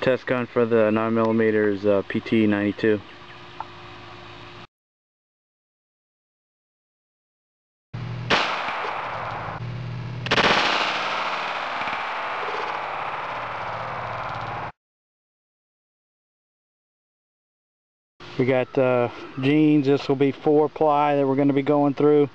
test gun for the 9mm is PT92. We got jeans. This will be 4-ply that we're going to be going through.